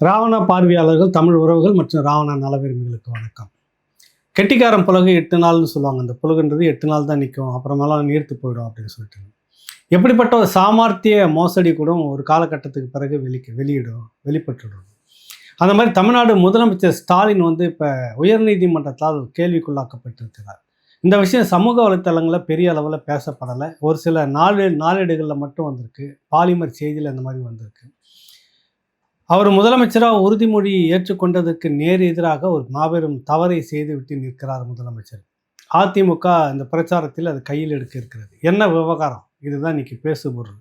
ராவண பார்வையாளர்கள், தமிழ் உறவுகள் மற்றும் ராவண நலவிரும்பிகளுக்கு வணக்கம். கெட்டிக்காரன் புலகு 8 நாள்னு சொல்லுவாங்க. அந்த புலகுன்றது 8 நாள் தான் நிற்கும், அப்புறமெல்லாம் நீர்த்து போயிடும் அப்படின்னு சொல்லிட்டு. எப்படிப்பட்ட ஒரு சாமர்த்திய மோசடி கூட ஒரு காலகட்டத்துக்கு பிறகு வெளிப்பட்டுடும். அந்த மாதிரி தமிழ்நாடு முதலமைச்சர் ஸ்டாலின் வந்து இப்போ உயர்நீதிமன்றத்தால் கேள்விக்குள்ளாக்கப்பட்டிருக்கிறார். இந்த விஷயம் சமூக வலைத்தளங்களில் பெரிய அளவில் பேசப்படலை. ஒரு சில நாளேடுகளில் மட்டும் வந்திருக்கு. பாலிமர் செய்தியில் இந்த மாதிரி வந்திருக்கு. அவர் முதலமைச்சராக உறுதிமொழி ஏற்றுக்கொண்டதற்கு நேர் எதிராக ஒரு மாபெரும் தவறை செய்துவிட்டு நிற்கிறார் முதலமைச்சர். அதிமுக இந்த பிரச்சாரத்தில் அது கையில் எடுக்க இருக்கிறது. என்ன விவகாரம்? இதுதான் இன்னைக்கு பேசுபொருள்.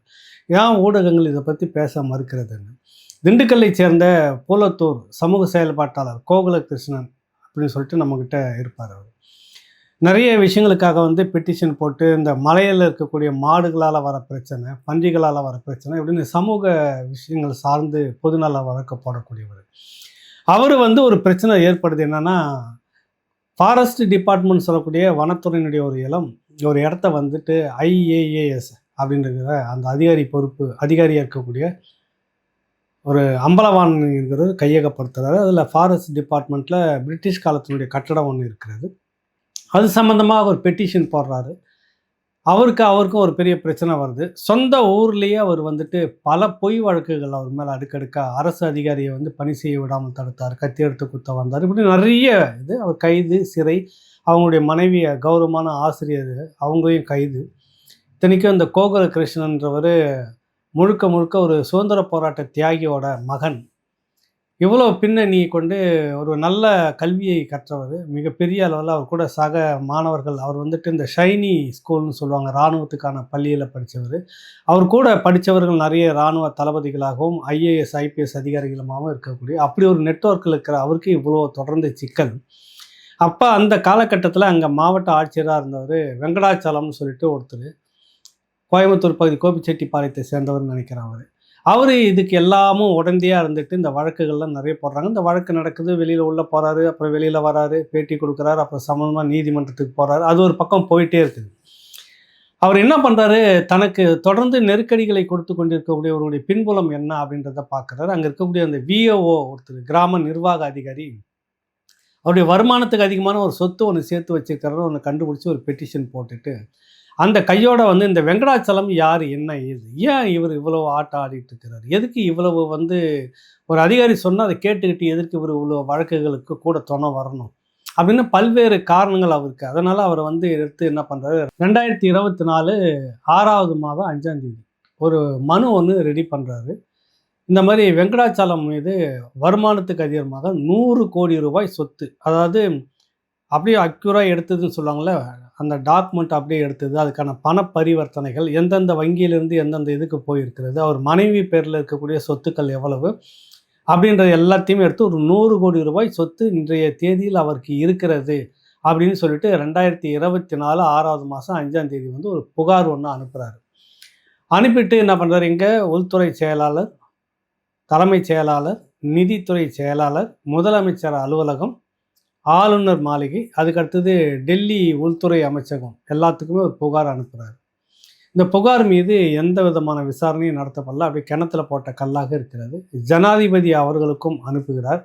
ஏன் ஊடகங்கள் இதை பற்றி பேச மறுக்கிறதுன்னு. திண்டுக்கல்லை சேர்ந்த பூலத்தூர் சமூக செயல்பாட்டாளர் கோகுலகிருஷ்ணன் அப்படின்னு சொல்லிட்டு நம்மக்கிட்ட இருப்பார். அவர் நிறைய விஷயங்களுக்காக வந்து பெட்டிஷன் போட்டு இந்த மலையில் இருக்கக்கூடிய மாடுகளால் வர பிரச்சனை, பன்றிகளால் வர பிரச்சனை இப்படின்னு சமூக விஷயங்கள் சார்ந்து பொதுநல வழக்கு போடக்கூடியவர். அவர் வந்து ஒரு பிரச்சனை ஏற்படுது என்னன்னா, ஃபாரஸ்ட் டிபார்ட்மெண்ட் சொல்லக்கூடிய வனத்துறையினுடைய ஒரு இடத்த வந்துட்டு IAAS அப்படின்ற அந்த அதிகாரியாக இருக்கக்கூடிய ஒரு அம்பலவான் இருக்கிறது கையகப்படுத்துறாரு. அதில் ஃபாரஸ்ட் டிபார்ட்மெண்ட்டில் பிரிட்டிஷ் காலத்தினுடைய கட்டடம் ஒன்று இருக்கிறது. அது சம்மந்தமாக ஒரு பெட்டிஷன் போடுறாரு. அவருக்கும் ஒரு பெரிய பிரச்சனை வருது. சொந்த ஊர்லேயே அவர் வந்துட்டு பல பொய் வழக்குகள் அவர் மேலே அடுக்கடுக்காக அரசு அதிகாரியை வந்து பணி செய்ய விடாமல் தடுத்தார், கத்தி எடுத்து குத்த வந்தார், இப்படி நிறைய அவர் கைது, சிறை. அவங்களுடைய மனைவி கௌரவமான ஆசிரியர் அவங்களையும் கைது. இத்தனைக்கும் இந்த கோகுலகிருஷ்ணன்றவர் முழுக்க ஒரு சுதந்திர போராட்ட தியாகியோட மகன். இவ்வளோ பின்னணியை கொண்டு ஒரு நல்ல கல்வியை கற்றவர், மிகப்பெரிய அளவில் அவர் கூட சக மாணவர்கள். அவர் வந்துட்டு இந்த ஷைனி ஸ்கூல்னு சொல்லுவாங்க, இராணுவத்துக்கான பள்ளியில் படித்தவர். அவர் கூட படித்தவர்கள் நிறைய இராணுவ தளபதிகளாகவும் IAS IPS அதிகாரிகளுமாகவும் இருக்கக்கூடிய அப்படி ஒரு நெட்வொர்க்கில் இருக்கிற அவருக்கு இவ்வளோ தொடர்ந்து சிக்கல். அப்போ அந்த காலகட்டத்தில் அங்கே மாவட்ட ஆட்சியராக இருந்தவர் வெங்கடாச்சலம்னு சொல்லிட்டு ஒருத்தர், கோயம்புத்தூர் பகுதி கோபிச்செட்டிப்பாளையத்தை சேர்ந்தவர்னு நினைக்கிறேன். அவர் இதுக்கு எல்லாமும் உடந்தையாக இருந்துட்டு இந்த வழக்குகள்லாம் நிறைய போடுறாங்க. இந்த வழக்கு நடக்குது, வெளியில் உள்ளே போகிறாரு, அப்புறம் வெளியில் வராரு, பேட்டி கொடுக்குறாரு, அப்புறம் சம்மந்தமாக நீதிமன்றத்துக்கு போகிறாரு. அது ஒரு பக்கம் போயிட்டே இருக்குது. அவர் என்ன பண்ணுறாரு, தனக்கு தொடர்ந்து நெருக்கடிகளை கொடுத்து கொண்டிருக்கக்கூடியவருடைய பின்புலம் என்ன அப்படின்றத பார்க்குறாரு. அங்கே இருக்கக்கூடிய அந்த VAO ஒருத்தர், கிராம நிர்வாக அதிகாரி, அவருடைய வருமானத்துக்கு அதிகமான ஒரு சொத்து ஒன்று சேர்த்து வச்சுருக்கிறாரு. ஒன்று கண்டுபிடிச்சி ஒரு பெட்டிஷன் போட்டுட்டு அந்த கையோட வந்து இந்த வெங்கடாச்சலம் யார், என்ன ஏது, ஏன் இவர் இவ்வளோ ஆட்டம் ஆடிட்டு இருக்கிறார், எதுக்கு இவ்வளவு வந்து ஒரு அதிகாரி சொன்னால் அதை கேட்டுக்கிட்டு எதற்கு இவர் இவ்வளோ வழக்குகளுக்கு கூட துணை வரணும் அப்படின்னு பல்வேறு காரணங்கள் அவருக்கு. அதனால் அவர் வந்து எடுத்து என்ன பண்ணுறாரு, 2024 6வது மாதம் 5ஆம் தேதி ஒரு மனு ஒன்று ரெடி பண்ணுறாரு. இந்த மாதிரி வெங்கடாச்சலம் மீது வருமானத்துக்கு அதிகமாக 100 கோடி ரூபாய் சொத்து, அதாவது அப்படியே அக்யூராக எடுத்ததுன்னு சொல்லுவாங்கள்ல, அந்த டாக்குமெண்ட் அப்படியே எடுத்தது, அதுக்கான பண பரிவர்த்தனைகள் எந்தெந்த வங்கியிலிருந்து எந்தெந்த இதுக்கு போயிருக்கிறது, அவர் மனைவி பேரில் இருக்கக்கூடிய சொத்துக்கள் எவ்வளவு அப்படின்றது எல்லாத்தையுமே எடுத்து ஒரு 100 கோடி ரூபாய் சொத்து இன்றைய தேதியில் அவருக்கு இருக்கிறது அப்படின்னு சொல்லிட்டு 2024 6வது மாதம் 5ஆம் தேதி வந்து ஒரு புகார் ஒன்று அனுப்புகிறாரு. அனுப்பிட்டு என்ன பண்ணுறாரு, இங்கே உள்துறை செயலாளர், தலைமைச் செயலாளர், நிதித்துறை செயலாளர், முதலமைச்சர் அலுவலகம், ஆளுநர் மாளிகை, அதுக்கடுத்தது டெல்லி உள்துறை அமைச்சகம் எல்லாத்துக்குமே ஒரு புகார் அனுப்புகிறார். இந்த புகார் மீது எந்த விதமான விசாரணையும் நடத்தப்படல, அப்படி கிணத்துல போட்ட கல்லாக இருக்கிறது. ஜனாதிபதி அவர்களுக்கும் அனுப்புகிறார்.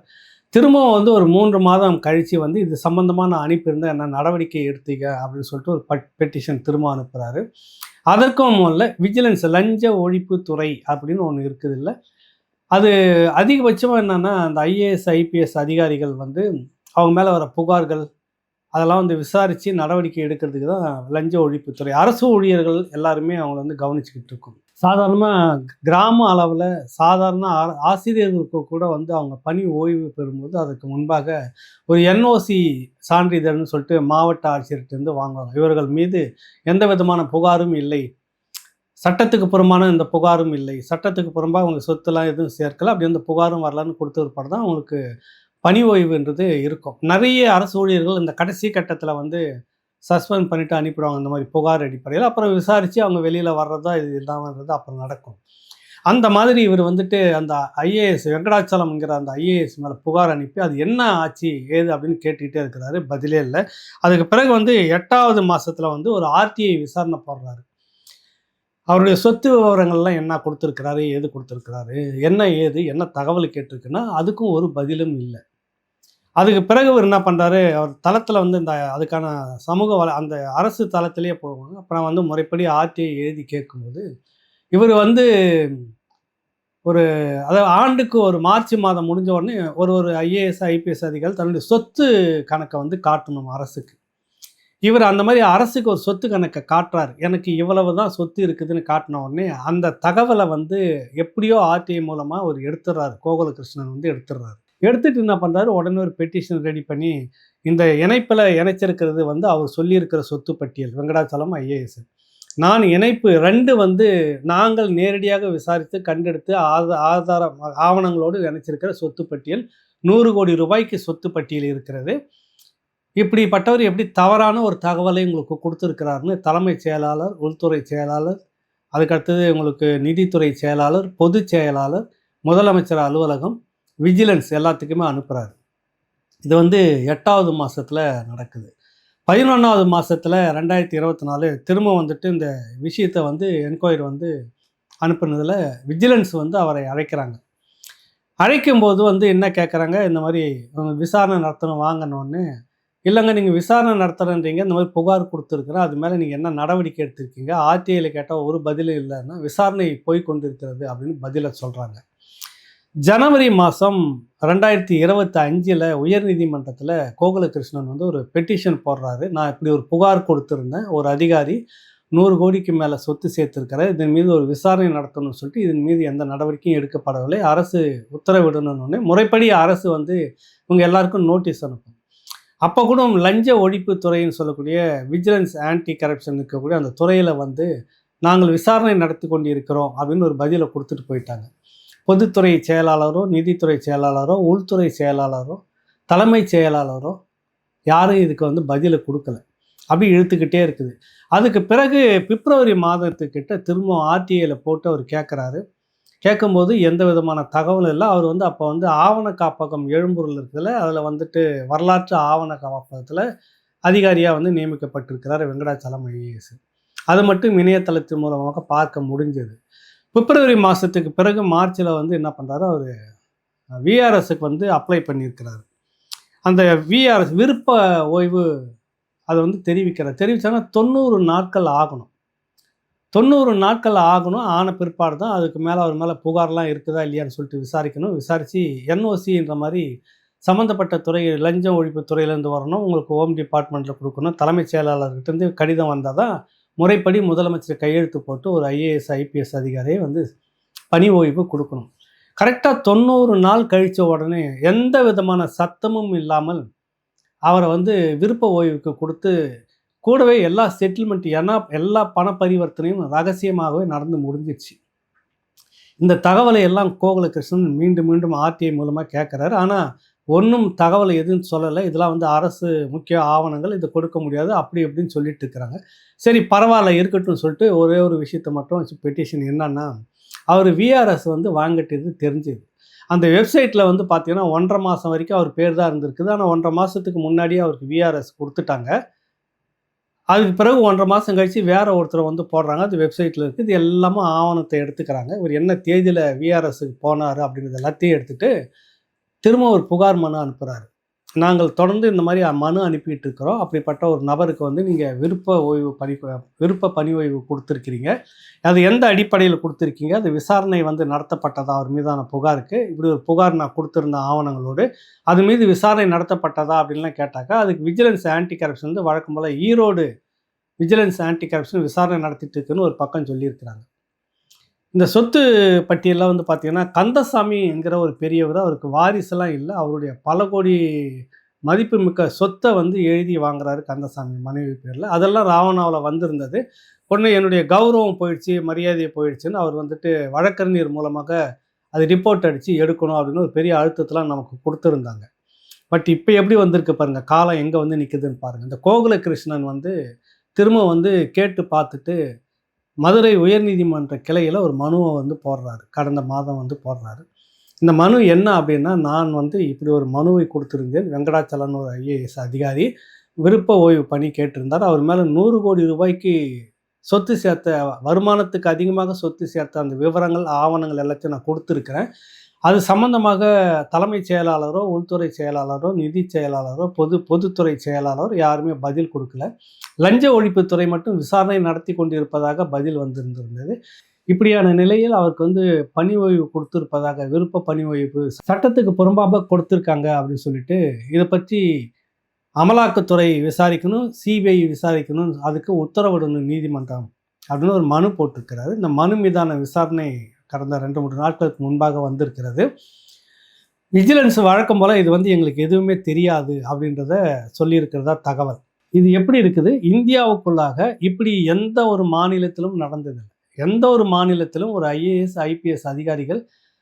திரும்பவும் வந்து ஒரு 3 மாதம் கழித்து வந்து இது சம்பந்தமாக நான் அனுப்பியிருந்தேன், என்ன நடவடிக்கை எடுத்தீங்க அப்படின்னு சொல்லிட்டு ஒரு பெட்டிஷன் திரும்ப அனுப்புகிறாரு. அதற்கும் முதல்ல விஜிலன்ஸ் லஞ்ச ஒழிப்புத்துறை அப்படின்னு ஒன்று இருக்குது இல்லை, அது அதிகபட்சமாக என்னென்னா அந்த IAS IPS அதிகாரிகள் வந்து அவங்க மேலே வர புகார்கள் அதெல்லாம் வந்து விசாரித்து நடவடிக்கை எடுக்கிறதுக்கு தான் லஞ்ச ஒழிப்புத்துறை. அரசு ஊழியர்கள் எல்லாருமே அவங்கள வந்து கவனிச்சுக்கிட்டு இருக்கும். சாதாரணமாக கிராம அளவில் சாதாரண ஆசிரியர்களுக்கு கூட வந்து அவங்க பணி ஓய்வு பெறும்போது அதுக்கு முன்பாக ஒரு NOC சான்றிதழ்னு சொல்லிட்டு மாவட்ட ஆட்சியர்கிட்டருந்து வாங்குவாங்க. இவர்கள் மீது எந்த விதமான புகாரும் இல்லை, சட்டத்துக்கு புறம்பான இந்த புகாரும் இல்லை, சட்டத்துக்கு புறம்பாக அவங்க சொத்துலாம் எதுவும் சேர்க்கலை, அப்படி அந்த புகாரும் வரலான்னு கொடுத்த ஒரு படம் தான் அவங்களுக்கு பணி ஓய்வுன்றது இருக்கும். நிறைய அரசு ஊழியர்கள் இந்த கடைசி கட்டத்தில் வந்து சஸ்பெண்ட் பண்ணிவிட்டு அனுப்பிடுவாங்க இந்த மாதிரி புகார் அடிப்படையில். அப்புறம் விசாரித்து அவங்க வெளியில் வர்றதா இது இல்லாமன்றது அப்புறம் நடக்கும். அந்த மாதிரி இவர் வந்துட்டு அந்த IAS வெங்கடாச்சலம்ங்கிற அந்த IAS மேலே புகார் அனுப்பி அது என்ன ஆச்சு ஏது அப்படின்னு கேட்டுக்கிட்டே இருக்கிறாரு, பதிலே இல்லை. அதுக்கு பிறகு வந்து 8வது மாதத்தில் வந்து ஒரு RTI விசாரணை போடுறாரு. அவருடைய சொத்து விவரங்கள்லாம் என்ன கொடுத்துருக்கிறாரு, ஏது கொடுத்துருக்கிறாரு, என்ன ஏது, என்ன தகவல் கேட்டிருக்குன்னா, அதுக்கும் ஒரு பதிலும் இல்ல. அதுக்கு பிறகு அவர் என்ன பண்றாரு, அவர் தளத்தில வந்து இந்த அதுக்கான சமூக அந்த அரசு தளத்திலேயே போவாங்க. அப்புறம் வந்து முறைப்படி ஆர்டிஐ எழுதி கேட்கும்போது, இவரு வந்து ஒரு அதாவது ஆண்டுக்கு ஒரு மார்ச் மாதம் முடிஞ்ச உடனே ஒரு ஐஏஎஸ், ஐபிஎஸ் அதிகாரி தன்னுடைய சொத்து கணக்க வந்து காட்டணும் அரசுக்கு. இவர் அந்த மாரி அரசுக்கு ஒரு சொத்து கணக்க காட்டுறாரு. எனக்கு இவ்வளவு தான் சொத்து இருக்குதுன்னு காட்டின உடனே, அந்த தகவல வந்து எப்படியோ ஆர்டிஐ மூலமா அவர் எடுத்துடுறாரு. கோகுலகிருஷ்ணன் வந்து எடுத்துடுறாரு. எடுத்துட்டு என்ன பண்றாரு, உடனே ஒரு பெட்டிஷன் ரெடி பண்ணி, இந்த இணைப்பில இணைச்சிருக்கிறது வந்து அவர் சொல்லியிருக்கிற சொத்து பட்டியல். வெங்கடாச்சலம் ஐஏஎஸ். நான் இணைப்பு 2 வந்து நாங்கள் நேரடியாக விசாரித்து கண்டெடுத்து ஆதாரம் ஆவணங்களோடு இணைச்சிருக்கிற சொத்து பட்டியல். 100,00,00,000 சொத்து பட்டியல் இருக்கிறது. இப்படிப்பட்டவர் எப்படி தவறான ஒரு தகவலை உங்களுக்கு குடுத்திருக்கிறார்ன்னு தலைமைச் செயலாளர், உள்துறை செயலாளர், அதுக்கடுத்தது உங்களுக்கு நிதித்துறை செயலாளர், பொதுச் செயலாளர், முதலமைச்சர் அலுவலகம், விஜிலன்ஸ் எல்லாத்துக்குமே அனுப்புறாரு. இது வந்து 8வது மாசத்துல நடக்குது. 11வது மாசத்துல 2024 திரும்ப வந்துட்டு இந்த விஷயத்த வந்து என்கொயரி வந்து அனுப்புனதுல விஜிலன்ஸ் வந்து அவரை அழைக்கிறாங்க. அழைக்கும்போது வந்து என்ன கேட்குறாங்க, இந்த மாரி விசாரணை நடத்தணும் வாங்கன்னோன்னே, இல்லைங்க நீங்கள் விசாரணை நடத்துகிறேன்றீங்க, இந்த மாதிரி புகார் கொடுத்துருக்குறேன், அது மேலே நீங்கள் என்ன நடவடிக்கை எடுத்திருக்கீங்க, ஆர்டிஐயில் கேட்டால் ஒரு பதிலும் இல்லைன்னா விசாரணை போய் கொண்டிருக்கிறது அப்படின்னு பதிலை சொல்கிறாங்க. ஜனவரி மாதம் 2025 உயர்நீதிமன்றத்தில் கோகுலகிருஷ்ணன் வந்து ஒரு பெட்டிஷன் போடுறாரு. நான் இப்படி ஒரு புகார் கொடுத்துருந்தேன், ஒரு அதிகாரி 100 கோடிக்கு மேலே சொத்து சேர்த்துருக்கிறார், இதன் மீது ஒரு விசாரணை நடத்தணும்னு சொல்லிட்டு இதன் மீது எந்த நடவடிக்கையும் எடுக்கப்படவில்லை, அரசு உத்தரவிடணும்னு முறைப்படி அரசு வந்து இவங்க எல்லாருக்கும் நோட்டீஸ் அனுப்பும். அப்போ கூட லஞ்ச ஒழிப்பு துறைன்னு சொல்லக்கூடிய விஜிலன்ஸ் ஆன்டி கரப்ஷன் இருக்கக்கூடிய அந்த துறையில் வந்து நாங்கள் விசாரணை நடத்தி கொண்டு இருக்கிறோம் அப்படின்னு ஒரு பதிலை கொடுத்துட்டு போயிட்டாங்க. பொதுத்துறை செயலாளரோ, நிதித்துறை செயலாளரோ, உள்துறை செயலாளரோ, தலைமைச் செயலாளரோ யாரும் இதுக்கு வந்து பதிலை கொடுக்கல. அப்படி இழுத்துக்கிட்டே இருக்குது. அதுக்கு பிறகு பிப்ரவரி மாதத்துக்கிட்ட திரும்ப ஆர்டிஐயில் போட்டு அவர் கேட்குறாரு. கேட்கும்போது எந்த விதமான தகவலும் இல்லை. அவர் வந்து அப்போ வந்து ஆவண காப்பகம் எழும்பூரில் இருக்குதுல்ல, அதில் வந்துட்டு வரலாற்று ஆவண காப்பகத்தில் அதிகாரியாக வந்து நியமிக்கப்பட்டிருக்கிறார் வெங்கடாச்சலம் ஐஏஎஸ். அது மட்டும் இணையதளத்தின் மூலமாக பார்க்க முடிஞ்சது. பிப்ரவரி மாதத்துக்கு பிறகு மார்ச்சில் வந்து என்ன பண்ணுறாரு, அவர் விஆர்எஸ்க்கு வந்து அப்ளை பண்ணியிருக்கிறார். அந்த விஆர்எஸ் விருப்ப ஓய்வு அதை வந்து தெரிவிச்சாங்கன்னா 90 நாட்கள் ஆகணும். 90 நாட்கள் ஆகணும். ஆன பிற்பாடு தான் அதுக்கு மேலே அவர் மேலே புகார்லாம் இருக்குதா இல்லையான்னு சொல்லிட்டு விசாரிக்கணும். விசாரித்து என்ஓசின்ற மாதிரி சம்மந்தப்பட்ட துறை லஞ்சம் ஒழிப்பு துறையிலேருந்து வரணும், உங்களுக்கு ஹோம் டிபார்ட்மெண்ட்டில் கொடுக்கணும், தலைமைச் செயலாளர்கிட்டேருந்து கடிதம் வந்தால் தான் முறைப்படி முதலமைச்சர் கையெழுத்து போட்டு ஒரு ஐஏஎஸ் ஐபிஎஸ் அதிகாரியை வந்து பணி ஓய்வு கொடுக்கணும். கரெக்டாக 90 நாள் கழித்த உடனே எந்த விதமான சத்தமும் இல்லாமல் அவரை வந்து விருப்ப ஓய்வுக்கு கொடுத்து, கூடவே எல்லா செட்டில்மெண்ட் எல்லா பண பரிவர்த்தனையும் ரகசியமாகவே நடந்து முடிஞ்சிச்சு. இந்த தகவலை எல்லாம் கோகுலகிருஷ்ணன் மீண்டும் மீண்டும் ஆர்டிஐ மூலமாக கேட்குறாரு. ஆனால் ஒன்றும் தகவல் எதுவும் சொல்லலை. இதெல்லாம் வந்து அரசு முக்கிய ஆவணங்கள், இது கொடுக்க முடியாது அப்படி இப்படின்னு சொல்லிட்டு இருக்கிறாங்க. சரி பரவாயில்ல இருக்கட்டும்னு சொல்லிட்டு ஒரே ஒரு விஷயத்தை மட்டும் வச்சு பெட்டிஷன் என்னன்னா, அவர் விஆர்எஸ் வந்து வாங்கிட்டது தெரிஞ்சுது. அந்த வெப்சைட்டில் வந்து பார்த்தீங்கன்னா 1.5 மாதம் வரைக்கும் அவர் பேர் தான் இருந்திருக்குது. ஆனால் 1.5 மாதத்துக்கு முன்னாடியே அவருக்கு விஆர்எஸ் கொடுத்துட்டாங்க. அதுக்கு பிறகு 1.5 மாதம் கழித்து வேறு ஒருத்தரை வந்து போடுறாங்க. அது வெப்சைட்டில் இருக்குது. இது எல்லாமே ஆவணத்தை எடுத்துக்கிறாங்க. இவர் என்ன தேதியில் விஆர்எஸ்க்கு போனார் அப்படிங்கிறது எல்லாத்தையும் எடுத்துகிட்டு திரும்ப ஒரு புகார் மனு அனுப்புகிறாரு. நாங்கள் தொடர்ந்து இந்த மாதிரி மனு அனுப்பிட்டு இருக்கிறோம். அப்படிப்பட்ட ஒரு நபருக்கு வந்து நீங்கள் விருப்ப பணி ஓய்வு கொடுத்துருக்கிறீங்க. அது எந்த அடிப்படையில் கொடுத்துருக்கீங்க, அது விசாரணை வந்து நடத்தப்பட்டதா அவர் மீதான புகாருக்கு, இப்படி ஒரு புகார் நான் கொடுத்துருந்த ஆவணங்களோடு அது மீது விசாரணை நடத்தப்பட்டதா அப்படின்லாம் கேட்டாக்கா, அதுக்கு விஜிலன்ஸ் ஆன்டி கரப்ஷன் வந்து வழக்கம் போல் ஈரோடு விஜிலன்ஸ் ஆன்டி கரப்ஷன் விசாரணை நடத்திட்டு இருக்குன்னு ஒரு பக்கம் சொல்லியிருக்கிறாங்க. இந்த சொத்து பட்டியலில் வந்து பார்த்திங்கன்னா கந்தசாமி என்கிற ஒரு பெரியவர், அவருக்கு வாரிசெல்லாம் இல்லை, அவருடைய பல கோடி மதிப்புமிக்க சொத்தை வந்து எழுதி வாங்குறாரு கந்தசாமி மனைவி பேரில். அதெல்லாம் ராவணாவில் வந்திருந்தது. ஒன்று என்னுடைய கௌரவம் போயிடுச்சு, மரியாதை போயிடுச்சுன்னு அவர் வந்துட்டு வழக்கறிஞர் மூலமாக அது ரிப்போர்ட் அடித்து எடுக்கணும் அப்படின்னு ஒரு பெரிய அழுத்தத்தெலாம் நமக்கு கொடுத்துருந்தாங்க. பட் இப்போ எப்படி வந்திருக்கு பாருங்கள், காலம் எங்கே வந்து நிற்குதுன்னு பாருங்கள். இந்த கோகுலகிருஷ்ணன் வந்து திரும்ப வந்து கேட்டு பார்த்துட்டு மதுரை உயர்நீதிமன்ற கிளையில் ஒரு மனுவை வந்து போடுறாரு. கடந்த மாதம் வந்து போடுறாரு. இந்த மனு என்ன அப்படின்னா, நான் வந்து இப்படி ஒரு மனுவை கொடுத்துருந்தேன். வெங்கடாச்சலம்னு ஒரு ஐஏஎஸ் அதிகாரி விருப்ப ஓய்வு பணி கேட்டிருந்தார். அவர் மேலே 100 கோடி ரூபாய்க்கு சொத்து சேர்த்த வருமானத்துக்கு அதிகமாக சொத்து சேர்த்த அந்த விவரங்கள், ஆவணங்கள் எல்லாத்தையும் நான் கொடுத்துருக்கிறேன். அது சம்பந்தமாக தலைமைச் செயலாளரோ, உள்துறை செயலாளரோ, நிதி செயலாளரோ, பொதுத்துறை செயலாளரோ யாருமே பதில் கொடுக்கல. லஞ்ச ஒழிப்புத்துறை மட்டும் விசாரணை நடத்தி கொண்டிருப்பதாக பதில் வந்திருந்தது. இப்படியான நிலையில் அவருக்கு பணி ஓய்வு கொடுத்திருப்பதாக, விருப்ப பணி ஓய்வு சட்டத்துக்கு புறம்பாக கொடுத்துருக்காங்க அப்படின்னு சொல்லிட்டு, இதை பற்றி அமலாக்கத்துறை விசாரிக்கணும், சிபிஐ விசாரிக்கணும், அதுக்கு உத்தரவிடணும் நீதிமன்றம் அப்படின்னு ஒரு மனு போட்டிருக்கிறாரு. இந்த மனு மீதான விசாரணை கடந்த 2-3 நாட்களுக்கு முன்பாக வந்திருக்கிறது. விஜிலன்ஸ் வழக்கம் போல் இது எங்களுக்கு எதுவுமே தெரியாது அப்படின்றத சொல்லியிருக்கிறதா தகவல். இது எப்படி இருக்குது, இந்தியாவுக்குள்ளாக இப்படி எந்த ஒரு மாநிலத்திலும் நடந்ததில்லை. எந்த ஒரு மாநிலத்திலும் ஒரு ஐஏஎஸ் ஐபிஎஸ் அதிகாரிகள்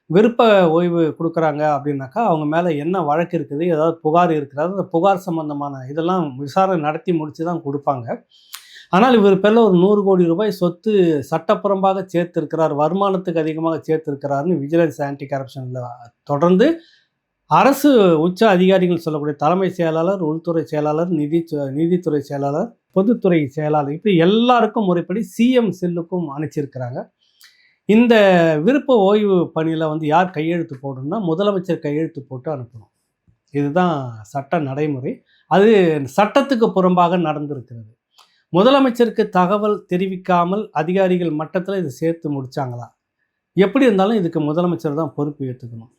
விருப்ப ஓய்வு கொடுக்குறாங்க அப்படின்னாக்கா அவங்க மேலே என்ன வழக்கு இருக்குது, ஏதாவது புகார் இருக்கிறது, அந்த புகார் சம்பந்தமான இதெல்லாம் விசாரணை நடத்தி முடித்து தான் கொடுப்பாங்க. ஆனால் இவர் பேரில் ஒரு 100 கோடி ரூபாய் சொத்து சட்டப்புறம்பாக சேர்த்திருக்கிறார், வருமானத்துக்கு அதிகமாக சேர்த்திருக்கிறாருன்னு விஜிலன்ஸ் ஆன்டி கரப்ஷனில் தொடர்ந்து அரசு உச்ச அதிகாரிகள் சொல்லக்கூடிய தலைமை செயலாளர், உள்துறை செயலாளர், நீதித்துறை செயலாளர், பொதுத்துறை செயலாளர், இப்படி எல்லாருக்கும் முறைப்படி சிஎம் செல்லுக்கும் அனுப்பிச்சிருக்கிறாங்க. இந்த விருப்ப ஓய்வு பணியில் யார் கையெழுத்து போடணும்னா முதலமைச்சர் கையெழுத்து போட்டு அனுப்பணும். இதுதான் சட்ட நடைமுறை. அது சட்டத்துக்கு புறம்பாக நடந்திருக்கிறது. முதலமைச்சருக்கு தகவல் தெரிவிக்காமல் அதிகாரிகள் மட்டத்தில் இதை சேர்த்து முடித்தாங்களா? எப்படி இருந்தாலும் இதுக்கு முதலமைச்சர் தான் பொறுப்பு ஏற்றுக்கணும்.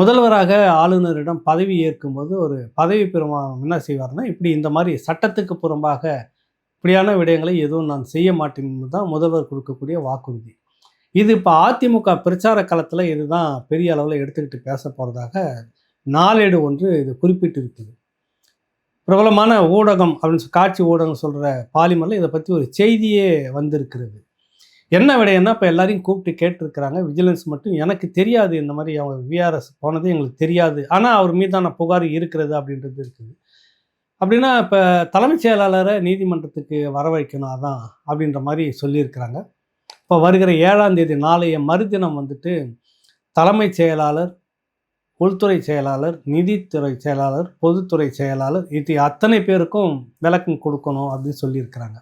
முதல்வராக ஆளுநரிடம் பதவி ஏற்கும்போது ஒரு பதவி பிரமாணம் என்ன செய்வார்னா, இப்படி இந்த மாதிரி சட்டத்துக்கு புறம்பாக இப்படியான விடயங்களை எதுவும் நான் செய்ய மாட்டேன்னு தான் முதல்வர் கொடுக்கக்கூடிய வாக்குறுதி. இது இப்போ அதிமுக பிரச்சார களத்தில் இதுதான் பெரிய அளவில் எடுத்துக்கிட்டு பேச போகிறதாக நாளேடு ஒன்று இது குறிப்பிட்டிருக்குது. பிரபலமான ஊடகம் அப்படின்னு காட்சி ஊடகம் சொல்கிற பாலிமரில் இதை பற்றி ஒரு செய்தியே வந்திருக்கிறது. என்ன விடையன்னா, இப்போ எல்லாரையும் கூப்பிட்டு கேட்டிருக்கிறாங்க. விஜிலன்ஸ் மட்டும் எனக்கு தெரியாது, இந்த மாதிரி அவங்க விஆர்எஸ் போனது எங்களுக்கு தெரியாது, ஆனால் அவர் மீதான புகார் இருக்கிறது அப்படின்றது இருக்குது. அப்படின்னா இப்போ தலைமைச் செயலாளரை நீதிமன்றத்துக்கு வரவழைக்கணும் அதான் அப்படின்ற மாதிரி சொல்லியிருக்கிறாங்க. இப்போ வருகிற 7ஆம் தேதி நாளைய மறுதினம் தலைமைச் செயலாளர், உள்துறை செயலாளர், நிதித்துறை செயலாளர், பொதுத்துறை செயலாளர், இது அத்தனை பேருக்கும் விளக்கம் கொடுக்கணும் அப்படின்னு சொல்லியிருக்கிறாங்க.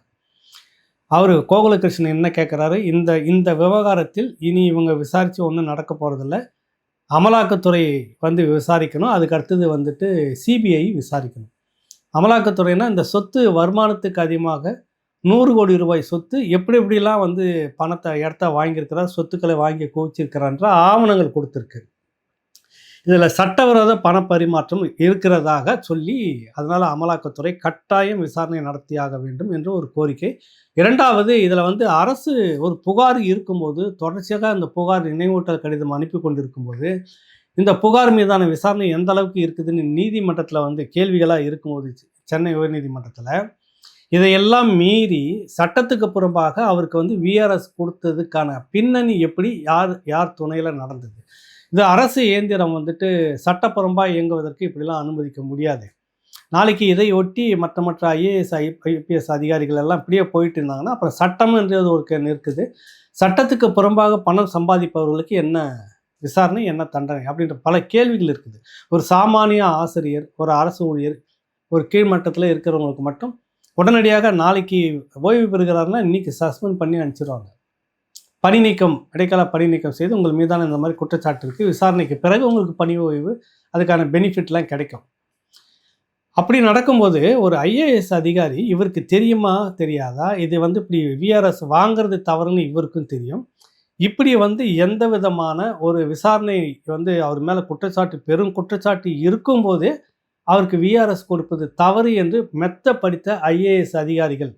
அவர் கோகுலகிருஷ்ணன் என்ன கேட்குறாரு, இந்த விவகாரத்தில் இனி இவங்க விசாரித்து ஒன்றும் நடக்க போகிறதில்ல, அமலாக்கத்துறை விசாரிக்கணும், அதுக்கு அடுத்தது சிபிஐ விசாரிக்கணும். அமலாக்கத்துறைனா இந்த சொத்து வருமானத்துக்கு அதிகமாக 100 கோடி ரூபாய் சொத்து எப்படிலாம் பணத்தை இடத்த வாங்கியிருக்கிறார், சொத்துக்களை வாங்கி குவிச்சிருக்கிறான்ற ஆவணங்கள் கொடுத்துருக்கு. இதில் சட்டவிரோத பண பரிமாற்றம் இருக்கிறதாக சொல்லி அதனால் அமலாக்கத்துறை கட்டாயம் விசாரணை நடத்தியாக வேண்டும் என்று ஒரு கோரிக்கை. 2வது, இதில் அரசு ஒரு புகார் இருக்கும்போது தொடர்ச்சியாக அந்த புகார் நினைவூட்டல் கடிதம் அனுப்பி கொண்டிருக்கும்போது இந்த புகார் மீதான விசாரணை எந்த அளவுக்கு இருக்குதுன்னு நீதிமன்றத்தில் கேள்விகளாக இருக்கும்போது சென்னை உயர்நீதிமன்றத்தில் இதையெல்லாம் மீறி சட்டத்துக்கு புறம்பாக அவருக்கு விஆர்எஸ் கொடுத்ததுக்கான பின்னணி எப்படி, யார் துணையில் நடந்தது, இது அரசு இயந்திரம் சட்டப்புறம்பாக இயங்குவதற்கு இப்படிலாம் அனுமதிக்க முடியாது. நாளைக்கு இதை ஒட்டி மற்ற ஐஏஎஸ் ஐபிஎஸ் அதிகாரிகள் எல்லாம் இப்படியே போயிட்டு இருந்தாங்கன்னா அப்புறம் சட்டம்ன்றது ஒரு இருக்குது. சட்டத்துக்கு புறம்பாக பணம் சம்பாதிப்பவர்களுக்கு என்ன விசாரணை, என்ன தண்டனை அப்படின்ற பல கேள்விகள் இருக்குது. ஒரு சாமானிய ஆசிரியர், ஒரு அரசு ஊழியர், ஒரு கீழ்மட்டத்தில் இருக்கிறவங்களுக்கு மட்டும் உடனடியாக நாளைக்கு ஓய்வு பெறுகிறாருன்னா இன்றைக்கி சஸ்பெண்ட் பண்ணி அனுப்பிச்சிடுவாங்க. பணி நீக்கம், இடைக்கால பணி நீக்கம் செய்து உங்கள் மீதான இந்த மாதிரி குற்றச்சாட்டு இருக்குது, விசாரணைக்கு பிறகு உங்களுக்கு பணி ஓய்வு, அதுக்கான பெனிஃபிட்லாம் கிடைக்கும். அப்படி நடக்கும்போது ஒரு ஐஏஎஸ் அதிகாரி இவருக்கு தெரியுமா தெரியாதா, இது இப்படி விஆர்எஸ் வாங்கிறது தவறுன்னு இவருக்கும் தெரியும். இப்படி எந்த விதமான ஒரு விசாரணை அவர் மேலே குற்றச்சாட்டு, பெரும் குற்றச்சாட்டு இருக்கும்போதே அவருக்கு விஆர்எஸ் கொடுப்பது தவறு என்று மெத்த படித்த ஐஏஎஸ் அதிகாரிகள்,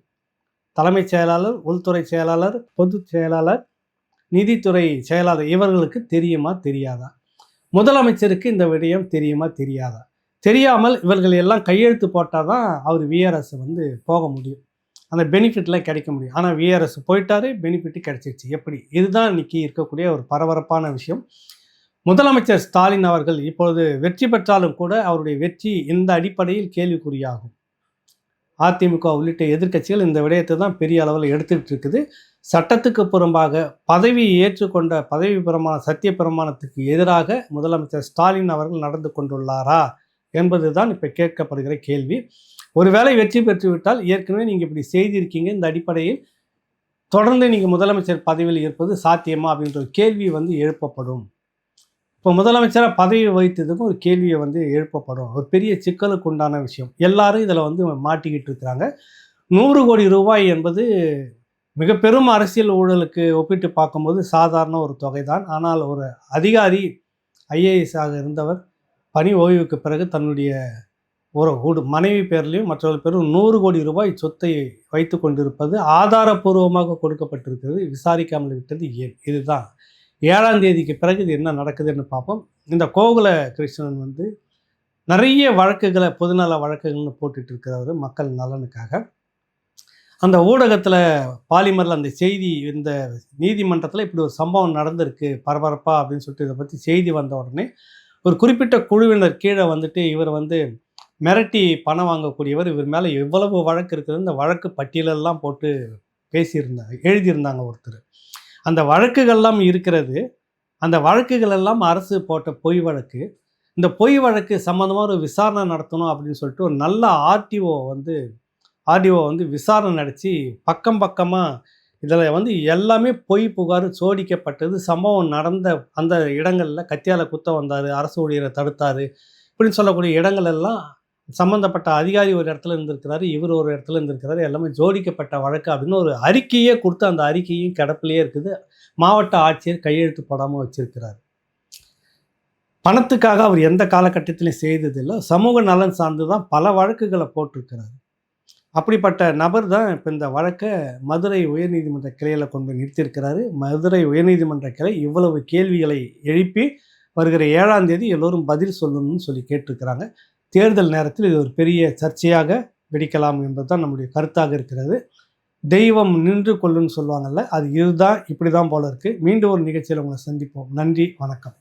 தலைமைச் செயலாளர், உள்துறை செயலாளர், பொது செயலாளர், நிதித்துறை செயலாளர் இவர்களுக்கு தெரியுமா தெரியாதா? முதலமைச்சருக்கு இந்த விடயம் தெரியுமா தெரியாதா? தெரியாமல் இவர்கள் எல்லாம் கையெழுத்து போட்டால் தான் அவர் விஆர்எஸ் போக முடியும், அந்த பெனிஃபிட்லாம் கிடைக்க முடியும். ஆனால் விஆர்எஸ் போயிட்டாரு, பெனிஃபிட்டு கிடைச்சிருச்சு. எப்படி? இதுதான் இன்றைக்கி இருக்கக்கூடிய ஒரு பரபரப்பான விஷயம். முதலமைச்சர் ஸ்டாலின் அவர்கள் இப்பொழுது வெற்றி பெற்றாலும் கூட அவருடைய வெற்றி இந்த அடிப்படையில் கேள்விக்குறியாகும். அதிமுக உள்ளிட்ட எதிர்க்கட்சிகள் இந்த விடயத்தை தான் பெரிய அளவில் எடுத்துக்கிட்டு இருக்குது. சட்டத்துக்கு புறம்பாக பதவி ஏற்றுக்கொண்ட பதவி பிரமாண சத்திய பிரமாணத்துக்கு எதிராக முதலமைச்சர் ஸ்டாலின் அவர்கள் நடந்து கொண்டுள்ளாரா என்பது தான் இப்போ கேட்கப்படுகிற கேள்வி. ஒருவேளை வெற்றி பெற்றுவிட்டால், ஏற்கனவே நீங்கள் இப்படி செய்திருக்கீங்க, இந்த அடிப்படையில் தொடர்ந்து நீங்கள் முதலமைச்சர் பதவியில் இருப்பது சாத்தியமா அப்படின்ற ஒரு கேள்வி வந்து எழுப்பப்படும். இப்போ முதலமைச்சராக பதவி வகித்ததுக்கும் ஒரு கேள்வியை வந்து எழுப்பப்படும். ஒரு பெரிய சிக்கலுக்கு உண்டான விஷயம். எல்லாரும் இதில் வந்து மாட்டிக்கிட்டு இருக்கிறாங்க. 100 கோடி ரூபாய் என்பது மிக பெரும் அரசியல் ஊழலுக்கு ஒப்பிட்டு பார்க்கும்போது சாதாரண ஒரு தொகை தான். ஆனால் ஒரு அதிகாரி ஐஏஎஸ் ஆக இருந்தவர் பணி ஓய்வுக்கு பிறகு தன்னுடைய ஒரு மனைவி பேர்லையும் மற்றவர்கள் பேரும் 100 கோடி ரூபாய் சொத்தை வைத்து கொண்டிருப்பது ஆதாரப்பூர்வமாக கொடுக்கப்பட்டிருக்கிறது. விசாரிக்காமல் விட்டது ஏன்? இதுதான் 7ஆம் தேதிக்கு பிறகு இது என்ன நடக்குதுன்னு பார்ப்போம். இந்த கோகுல கிருஷ்ணன் வந்து நிறைய வழக்குகளை பொதுநல வழக்குகள்னு போட்டுட்டு இருக்கிறவர் மக்கள் நலனுக்காக. அந்த ஊடகத்தில் பாலிமரில் அந்த செய்தி இந்த நீதிமன்றத்தில் இப்படி ஒரு சம்பவம் நடந்திருக்கு பரபரப்பா அப்படின்னு சொல்லிட்டு இதை பற்றி செய்தி வந்த உடனே ஒரு குறிப்பிட்ட குழுவினர் கீழே வந்துட்டு இவர் வந்து மிரட்டி பணம் வாங்கக்கூடியவர், இவர் மேலே எவ்வளவு வழக்கு இருக்குது இந்த வழக்கு பட்டியலெல்லாம் போட்டு எழுதியிருந்தாங்க ஒருத்தர். அந்த வழக்குகள்லாம் இருக்கிறது. அந்த வழக்குகள் எல்லாம் அரசு போட்ட பொய் வழக்கு. இந்த பொய் வழக்கு சம்மந்தமாக ஒரு விசாரணை நடத்தணும் அப்படின்னு சொல்லிட்டு ஒரு நல்ல ஆர்டிஓ வந்து விசாரணை நடத்தி பக்கம் பக்கமாக இதில் வந்து எல்லாமே பொய் புகார் சோடிக்கப்பட்டது. சம்பவம் நடந்த அந்த இடங்களில் கத்தியால் குத்த வந்தார், அரசு ஊழியரை தடுத்தார், இப்படின்னு சொல்லக்கூடிய இடங்கள் எல்லாம் சம்மந்தப்பட்ட அதிகாரி ஒரு இடத்துல இருந்திருக்கிறாரு, இவர் ஒரு இடத்துல இருந்திருக்கிறாரு, எல்லாமே ஜோடிக்கப்பட்ட வழக்கு அப்படின்னு ஒரு அறிக்கையே கொடுத்து அந்த அறிக்கையும் கிடப்பிலேயே இருக்குது. மாவட்ட ஆட்சியர் கையெழுத்து போடாமல் வச்சிருக்கிறார். பணத்துக்காக அவர் எந்த காலகட்டத்திலையும் செய்ததில்லை. சமூக நலன் சார்ந்து தான் பல வழக்குகளை போட்டிருக்கிறார். அப்படிப்பட்ட நபர் தான் இப்போ இந்த வழக்கை மதுரை உயர்நீதிமன்ற கிளையில் கொண்டு போய் நிறுத்தியிருக்கிறாரு. மதுரை உயர்நீதிமன்ற கிளை இவ்வளவு கேள்விகளை எழுப்பி வருகிற 7ஆம் தேதி எல்லோரும் பதில் சொல்லணும்னு சொல்லி கேட்டிருக்கிறாங்க. தேர்தல் நேரத்தில் இது ஒரு பெரிய சர்ச்சையாக வெடிக்கலாம் என்பது தான் நம்முடைய கருத்தாக இருக்கிறது. தெய்வம் நின்று கொள்ளுன்னு சொல்லுவாங்கல்ல, அது இதுதான், இப்படி தான் போல இருக்குது. மீண்டும் ஒரு நிகழ்ச்சியில் உங்களை சந்திப்போம். நன்றி, வணக்கம்.